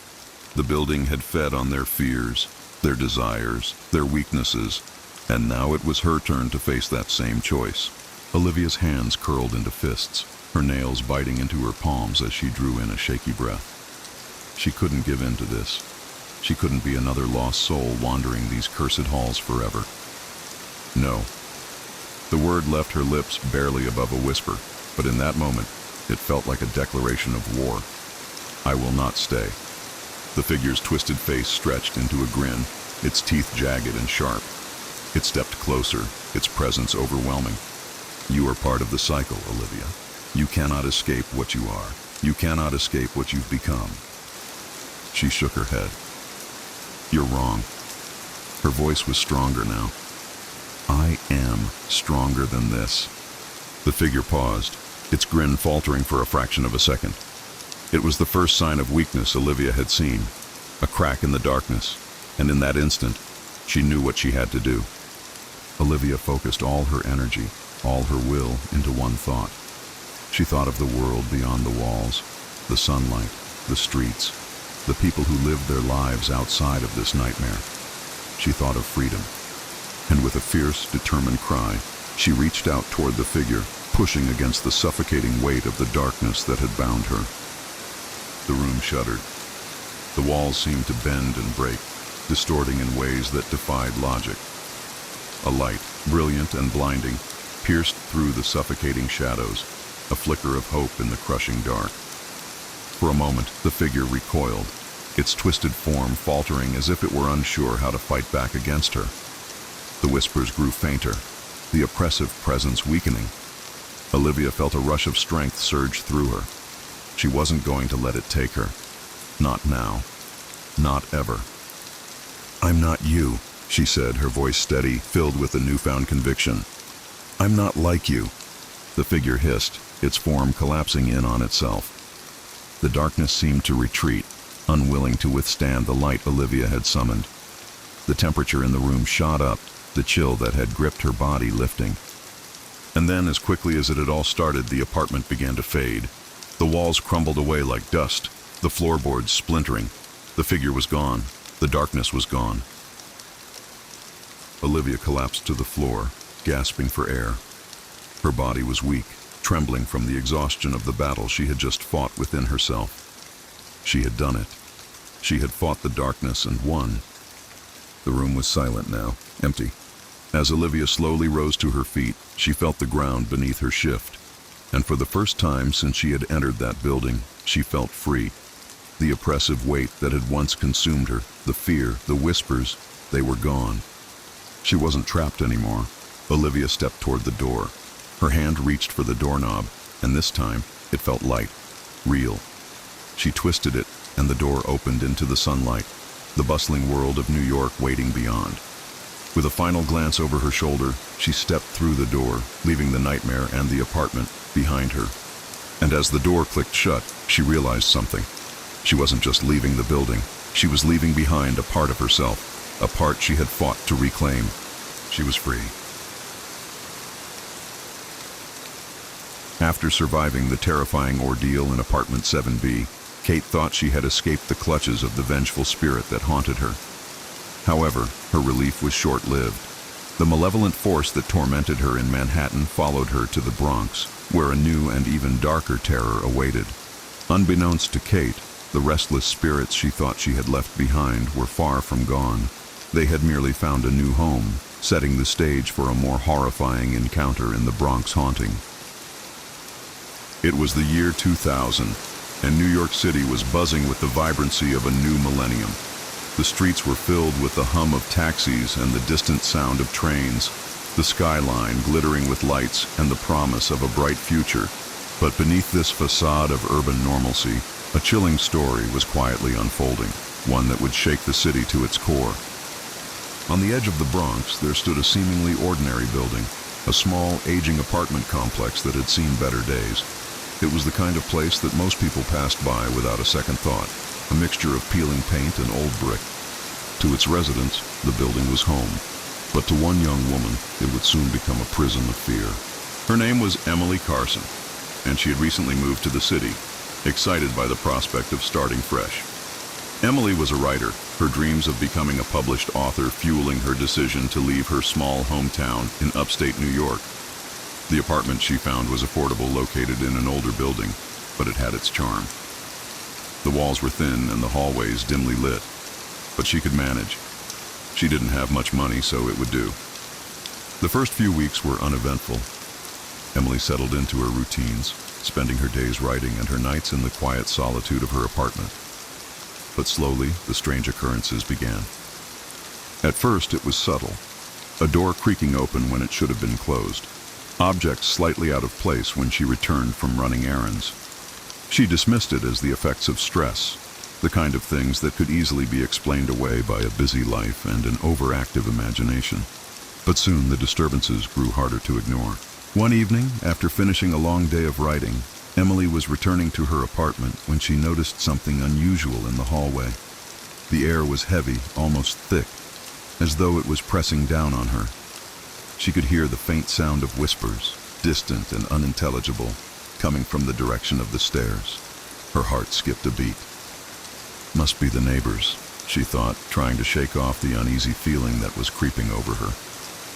The building had fed on their fears, their desires, their weaknesses, and now it was her turn to face that same choice. Olivia's hands curled into fists, her nails biting into her palms as she drew in a shaky breath. She couldn't give in to this. She couldn't be another lost soul wandering these cursed halls forever. No. The word left her lips barely above a whisper, but in that moment, it felt like a declaration of war. "I will not stay." The figure's twisted face stretched into a grin, its teeth jagged and sharp. It stepped closer, its presence overwhelming. "You are part of the cycle, Olivia. You cannot escape what you are. You cannot escape what you've become." She shook her head. "You're wrong." Her voice was stronger now. "I am stronger than this." The figure paused, its grin faltering for a fraction of a second. It was the first sign of weakness Olivia had seen, a crack in the darkness, and in that instant, she knew what she had to do. Olivia focused all her energy, all her will, into one thought. She thought of the world beyond the walls, the sunlight, the streets, the people who lived their lives outside of this nightmare. She thought of freedom. And with a fierce, determined cry, she reached out toward the figure, pushing against the suffocating weight of the darkness that had bound her. The room shuddered. The walls seemed to bend and break, distorting in ways that defied logic. A light, brilliant and blinding, pierced through the suffocating shadows, a flicker of hope in the crushing dark. For a moment, the figure recoiled, its twisted form faltering as if it were unsure how to fight back against her. The whispers grew fainter, the oppressive presence weakening. Olivia felt a rush of strength surge through her. She wasn't going to let it take her. Not now. Not ever. "I'm not you," she said, her voice steady, filled with a newfound conviction. "I'm not like you." The figure hissed, its form collapsing in on itself. The darkness seemed to retreat, unwilling to withstand the light Olivia had summoned. The temperature in the room shot up, the chill that had gripped her body lifting. And then, as quickly as it had all started, the apartment began to fade. The walls crumbled away like dust, the floorboards splintering. The figure was gone. The darkness was gone. Olivia collapsed to the floor, gasping for air. Her body was weak, trembling from the exhaustion of the battle she had just fought within herself. She had done it. She had fought the darkness and won. The room was silent now, empty. As Olivia slowly rose to her feet, she felt the ground beneath her shift. And for the first time since she had entered that building, she felt free. The oppressive weight that had once consumed her, the fear, the whispers, they were gone. She wasn't trapped anymore. Olivia stepped toward the door. Her hand reached for the doorknob, and this time it felt light, real. She twisted it, and the door opened into the sunlight, the bustling world of New York waiting beyond. With a final glance over her shoulder, she stepped through the door, leaving the nightmare and the apartment behind her. And as the door clicked shut, she realized something. She wasn't just leaving the building. She was leaving behind a part of herself, a part she had fought to reclaim. She was free. After surviving the terrifying ordeal in apartment 7B, Kate thought she had escaped the clutches of the vengeful spirit that haunted her. However, her relief was short-lived. The malevolent force that tormented her in Manhattan followed her to the Bronx, where a new and even darker terror awaited. Unbeknownst to Kate, the restless spirits she thought she had left behind were far from gone. They had merely found a new home, setting the stage for a more horrifying encounter in the Bronx haunting. It was the year 2000, and New York City was buzzing with the vibrancy of a new millennium. The streets were filled with the hum of taxis and the distant sound of trains, the skyline glittering with lights and the promise of a bright future. But beneath this facade of urban normalcy, a chilling story was quietly unfolding, one that would shake the city to its core. On the edge of the Bronx, there stood a seemingly ordinary building, a small, aging apartment complex that had seen better days. It was the kind of place that most people passed by without a second thought, a mixture of peeling paint and old brick. To its residents, the building was home, but to one young woman, it would soon become a prison of fear. Her name was Emily Carson, and she had recently moved to the city, excited by the prospect of starting fresh. Emily was a writer, her dreams of becoming a published author fueling her decision to leave her small hometown in upstate New York. The apartment she found was affordable, located in an older building, but it had its charm. The walls were thin and the hallways dimly lit, but she could manage. She didn't have much money, so it would do. The first few weeks were uneventful. Emily settled into her routines, spending her days writing and her nights in the quiet solitude of her apartment. But slowly, the strange occurrences began. At first, it was subtle. A door creaking open when it should have been closed. Objects slightly out of place when she returned from running errands. She dismissed it as the effects of stress, the kind of things that could easily be explained away by a busy life and an overactive imagination. But soon the disturbances grew harder to ignore. One evening, after finishing a long day of writing, Emily was returning to her apartment when she noticed something unusual in the hallway. The air was heavy, almost thick, as though it was pressing down on her. She could hear the faint sound of whispers, distant and unintelligible, coming from the direction of the stairs. Her heart skipped a beat. Must be the neighbors, she thought, trying to shake off the uneasy feeling that was creeping over her.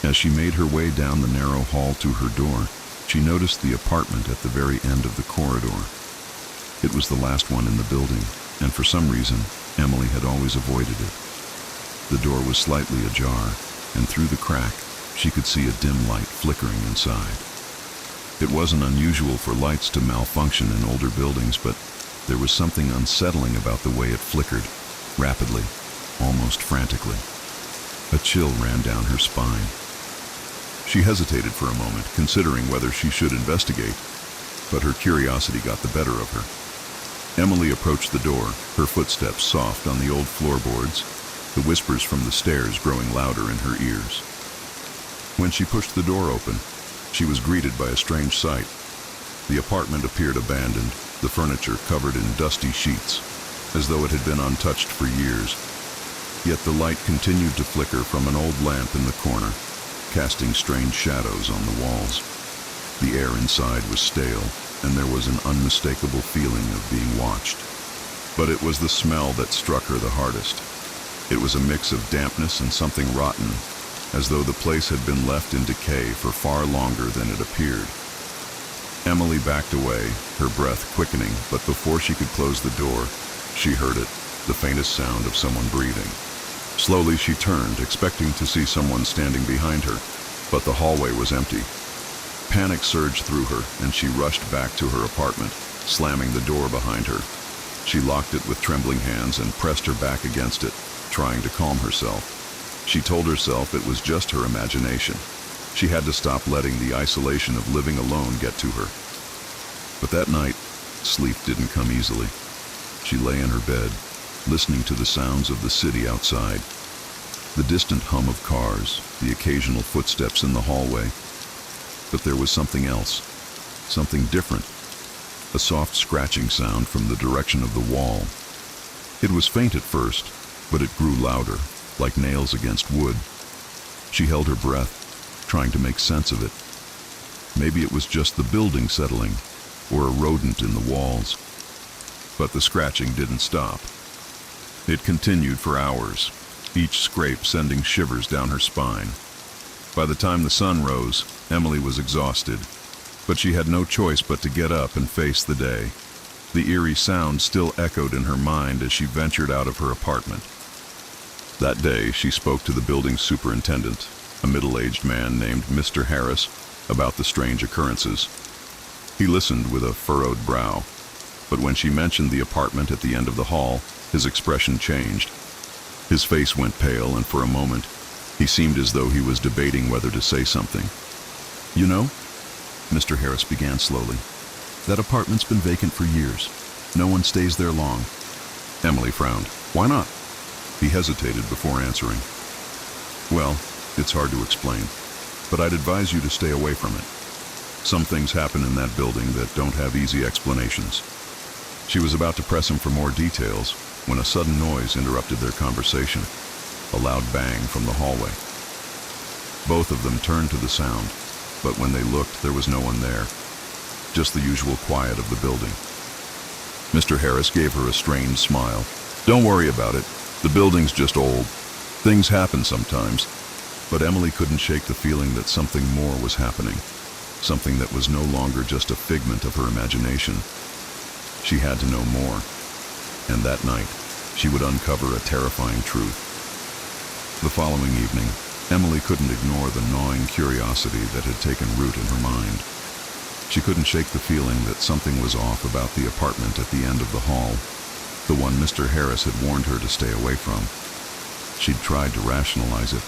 As she made her way down the narrow hall to her door, she noticed the apartment at the very end of the corridor. It was the last one in the building, and for some reason, Emily had always avoided it. The door was slightly ajar, and through the crack, She could see a dim light flickering inside. It wasn't unusual for lights to malfunction in older buildings, but there was something unsettling about the way it flickered, rapidly, almost frantically. A chill ran down her spine. She hesitated for a moment, considering whether she should investigate, but her curiosity got the better of her. Emily approached the door, her footsteps soft on the old floorboards, the whispers from the stairs growing louder in her ears. When she pushed the door open, she was greeted by a strange sight. The apartment appeared abandoned, the furniture covered in dusty sheets, as though it had been untouched for years. Yet the light continued to flicker from an old lamp in the corner, casting strange shadows on the walls. The air inside was stale, and there was an unmistakable feeling of being watched. But it was the smell that struck her the hardest. It was a mix of dampness and something rotten, as though the place had been left in decay for far longer than it appeared. Emily backed away, her breath quickening, but before she could close the door, she heard it, the faintest sound of someone breathing. Slowly she turned, expecting to see someone standing behind her, but the hallway was empty. Panic surged through her, and she rushed back to her apartment, slamming the door behind her. She locked it with trembling hands and pressed her back against it, trying to calm herself. She told herself it was just her imagination. She had to stop letting the isolation of living alone get to her. But that night, sleep didn't come easily. She lay in her bed, listening to the sounds of the city outside. The distant hum of cars, the occasional footsteps in the hallway. But there was something else, something different. A soft scratching sound from the direction of the wall. It was faint at first, but it grew louder, like nails against wood. She held her breath, trying to make sense of it. Maybe it was just the building settling, or a rodent in the walls. But the scratching didn't stop. It continued for hours, each scrape sending shivers down her spine. By the time the sun rose, Emily was exhausted, but she had no choice but to get up and face the day. The eerie sound still echoed in her mind as she ventured out of her apartment. That day, she spoke to the building's superintendent, a middle-aged man named Mr. Harris, about the strange occurrences. He listened with a furrowed brow, but when she mentioned the apartment at the end of the hall, his expression changed. His face went pale, and for a moment, he seemed as though he was debating whether to say something. "You know," Mr. Harris began slowly, "that apartment's been vacant for years. No one stays there long." Emily frowned. "Why not?" He hesitated before answering. "Well, it's hard to explain, but I'd advise you to stay away from it. Some things happen in that building that don't have easy explanations." She was about to press him for more details when a sudden noise interrupted their conversation, a loud bang from the hallway. Both of them turned to the sound, but when they looked, there was no one there, just the usual quiet of the building. Mr. Harris gave her a strained smile. "Don't worry about it. The building's just old. Things happen sometimes." But Emily couldn't shake the feeling that something more was happening, something that was no longer just a figment of her imagination. She had to know more, and that night, she would uncover a terrifying truth. The following evening, Emily couldn't ignore the gnawing curiosity that had taken root in her mind. She couldn't shake the feeling that something was off about the apartment at the end of the hall, the one Mr. Harris had warned her to stay away from. She'd tried to rationalize it,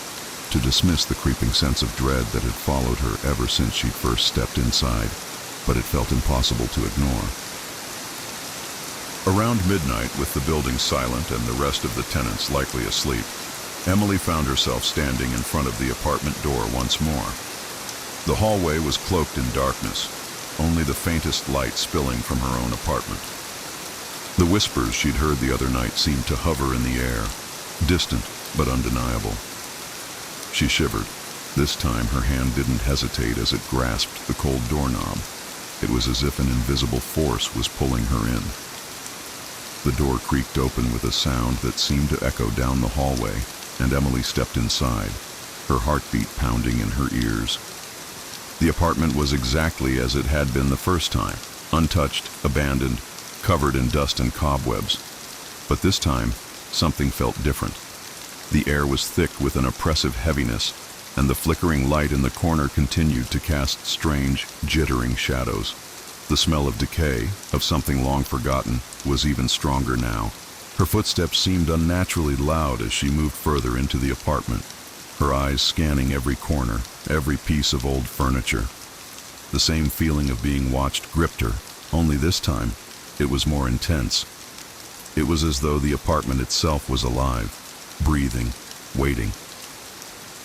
to dismiss the creeping sense of dread that had followed her ever since she'd first stepped inside, but it felt impossible to ignore. Around midnight, with the building silent and the rest of the tenants likely asleep, Emily found herself standing in front of the apartment door once more. The hallway was cloaked in darkness, only the faintest light spilling from her own apartment. The whispers she'd heard the other night seemed to hover in the air, distant but undeniable. She shivered. This time her hand didn't hesitate as it grasped the cold doorknob. It was as if an invisible force was pulling her in. The door creaked open with a sound that seemed to echo down the hallway, and Emily stepped inside, her heartbeat pounding in her ears. The apartment was exactly as it had been the first time, untouched, abandoned, covered in dust and cobwebs. But this time, something felt different. The air was thick with an oppressive heaviness, and the flickering light in the corner continued to cast strange, jittering shadows. The smell of decay, of something long forgotten, was even stronger now. Her footsteps seemed unnaturally loud as she moved further into the apartment, her eyes scanning every corner, every piece of old furniture. The same feeling of being watched gripped her, only this time, it was more intense. It was as though the apartment itself was alive, breathing, waiting.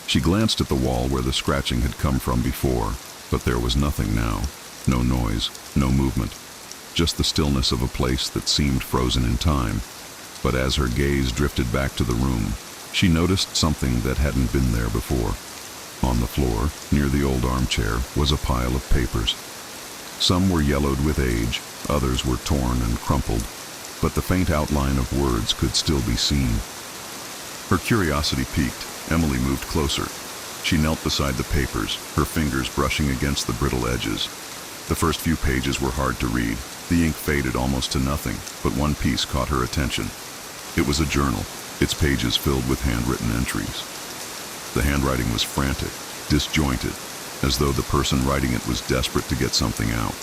She glanced at the wall where the scratching had come from before, but there was nothing now. No noise, no movement, just the stillness of a place that seemed frozen in time. But as her gaze drifted back to the room, she noticed something that hadn't been there before. On the floor, near the old armchair, was a pile of papers. Some were yellowed with age, others were torn and crumpled, but the faint outline of words could still be seen. Her curiosity piqued. Emily moved closer. She knelt beside the papers, her fingers brushing against the brittle edges. The first few pages were hard to read. The ink faded almost to nothing, but one piece caught her attention. It was a journal, its pages filled with handwritten entries. The handwriting was frantic, disjointed, as though the person writing it was desperate to get something out.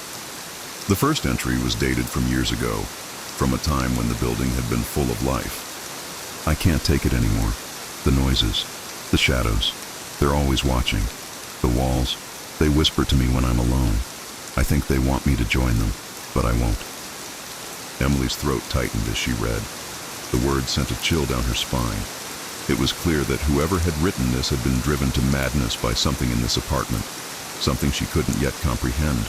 The first entry was dated from years ago, from a time when the building had been full of life. "I can't take it anymore. The noises, the shadows, they're always watching. The walls, they whisper to me when I'm alone. I think they want me to join them, but I won't." Emily's throat tightened as she read. The words sent a chill down her spine. It was clear that whoever had written this had been driven to madness by something in this apartment, something she couldn't yet comprehend.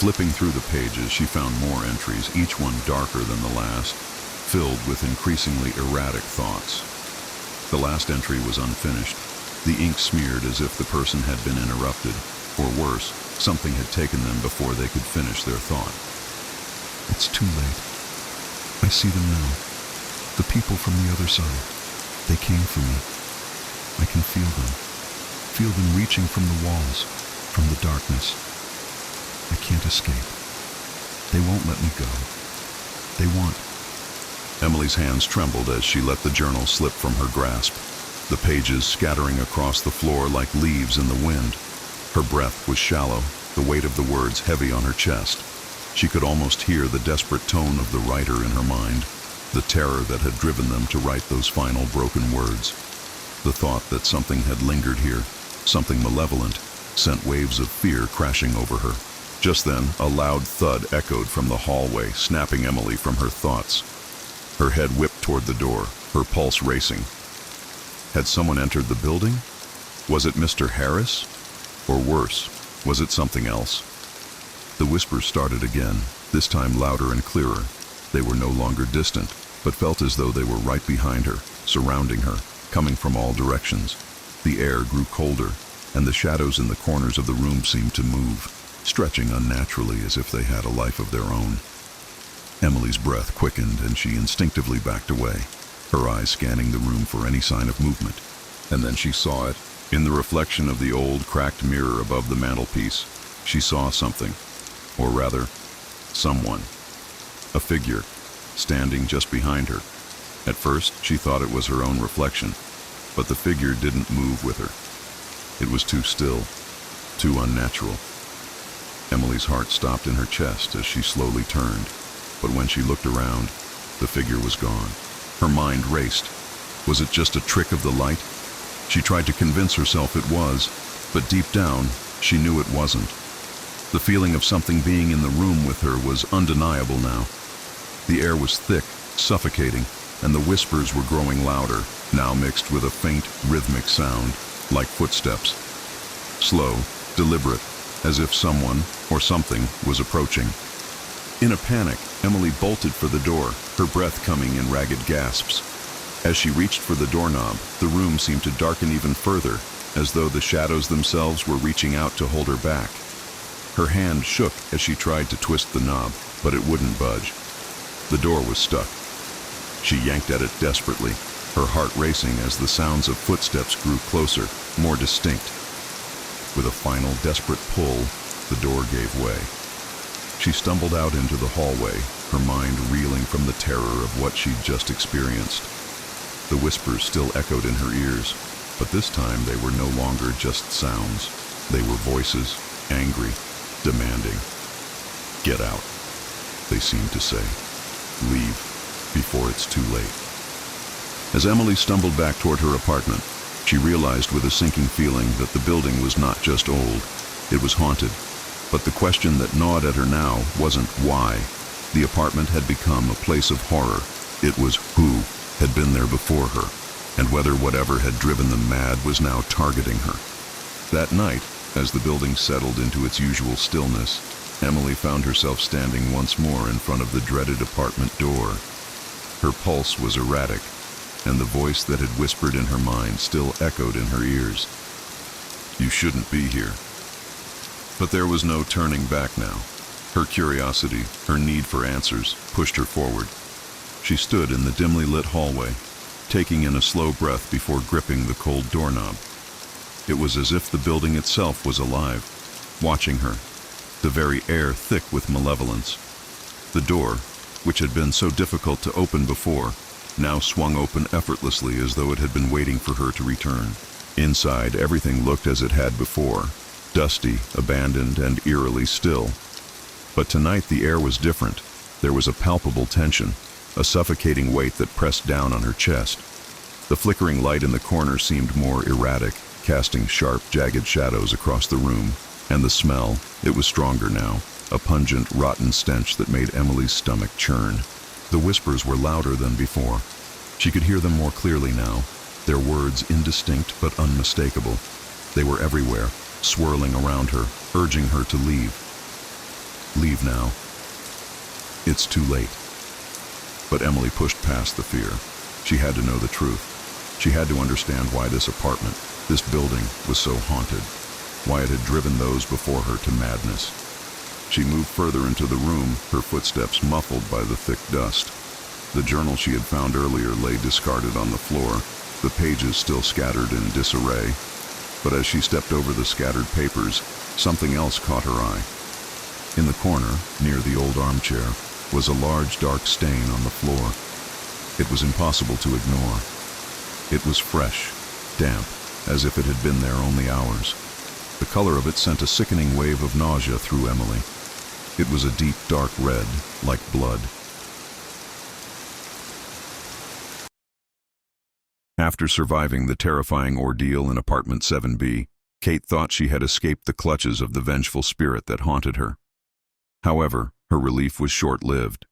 Flipping through the pages, she found more entries, each one darker than the last, filled with increasingly erratic thoughts. The last entry was unfinished, the ink smeared as if the person had been interrupted, or worse, something had taken them before they could finish their thought. "It's too late. I see them now. The people from the other side. They came for me. I can feel them reaching from the walls, from the darkness. I can't escape. They won't let me go. They want..." Emily's hands trembled as she let the journal slip from her grasp, the pages scattering across the floor like leaves in the wind. Her breath was shallow, the weight of the words heavy on her chest. She could almost hear the desperate tone of the writer in her mind, the terror that had driven them to write those final broken words. The thought that something had lingered here, something malevolent, sent waves of fear crashing over her. Just then, a loud thud echoed from the hallway, snapping Emily from her thoughts. Her head whipped toward the door, her pulse racing. Had someone entered the building? Was it Mr. Harris? Or worse, was it something else? The whispers started again, this time louder and clearer. They were no longer distant, but felt as though they were right behind her, surrounding her, coming from all directions. The air grew colder, and the shadows in the corners of the room seemed to move, stretching unnaturally as if they had a life of their own. Emily's breath quickened and she instinctively backed away, her eyes scanning the room for any sign of movement. And then she saw it. In the reflection of the old, cracked mirror above the mantelpiece, she saw something, or rather, someone. A figure, standing just behind her. At first, she thought it was her own reflection, but the figure didn't move with her. It was too still, too unnatural. Emily's heart stopped in her chest as she slowly turned, but when she looked around, the figure was gone. Her mind raced. Was it just a trick of the light? She tried to convince herself it was, but deep down, she knew it wasn't. The feeling of something being in the room with her was undeniable now. The air was thick, suffocating, and the whispers were growing louder, now mixed with a faint, rhythmic sound, like footsteps. Slow, deliberate, as if someone, or something, was approaching. In a panic, Emily bolted for the door, her breath coming in ragged gasps. As she reached for the doorknob, the room seemed to darken even further, as though the shadows themselves were reaching out to hold her back. Her hand shook as she tried to twist the knob, but it wouldn't budge. The door was stuck. She yanked at it desperately, her heart racing as the sounds of footsteps grew closer, more distinct. With a final desperate pull, the door gave way. She stumbled out into the hallway, her mind reeling from the terror of what she'd just experienced. The whispers still echoed in her ears, But this time they were no longer just sounds. They were voices, angry, demanding. "Get out," they seemed to say. "Leave, before it's too late." As Emily stumbled back toward her apartment, she realized with a sinking feeling that the building was not just old, it was haunted. But the question that gnawed at her now wasn't why. The apartment had become a place of horror. It was who had been there before her, and whether whatever had driven them mad was now targeting her. That night, as the building settled into its usual stillness, Emily found herself standing once more in front of the dreaded apartment door. Her pulse was erratic, and the voice that had whispered in her mind still echoed in her ears. "You shouldn't be here." But there was no turning back now. Her curiosity, her need for answers, pushed her forward. She stood in the dimly lit hallway, taking in a slow breath before gripping the cold doorknob. It was as if the building itself was alive, watching her, the very air thick with malevolence. The door, which had been so difficult to open before, now swung open effortlessly as though it had been waiting for her to return. Inside, everything looked as it had before, dusty, abandoned, and eerily still. But tonight the air was different. There was a palpable tension, a suffocating weight that pressed down on her chest. The flickering light in the corner seemed more erratic, casting sharp, jagged shadows across the room. And the smell, it was stronger now, a pungent, rotten stench that made Emily's stomach churn. The whispers were louder than before. She could hear them more clearly now, their words indistinct but unmistakable. They were everywhere, swirling around her, urging her to leave. Leave now. It's too late. But Emily pushed past the fear. She had to know the truth. She had to understand why this apartment, this building, was so haunted, why it had driven those before her to madness. She moved further into the room, her footsteps muffled by the thick dust. The journal she had found earlier lay discarded on the floor, the pages still scattered in disarray. But as she stepped over the scattered papers, something else caught her eye. In the corner, near the old armchair, was a large dark stain on the floor. It was impossible to ignore. It was fresh, damp, as if it had been there only hours. The color of it sent a sickening wave of nausea through Emily. It was a deep, dark red, like blood. After surviving the terrifying ordeal in apartment 7B, Kate thought she had escaped the clutches of the vengeful spirit that haunted her. However, her relief was short-lived.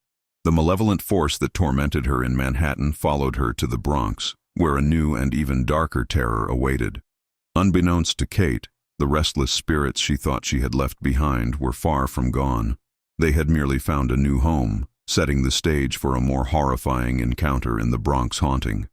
The malevolent force that tormented her in Manhattan followed her to the Bronx, where a new and even darker terror awaited. Unbeknownst to Kate, the restless spirits she thought she had left behind were far from gone. They had merely found a new home, setting the stage for a more horrifying encounter in the Bronx haunting.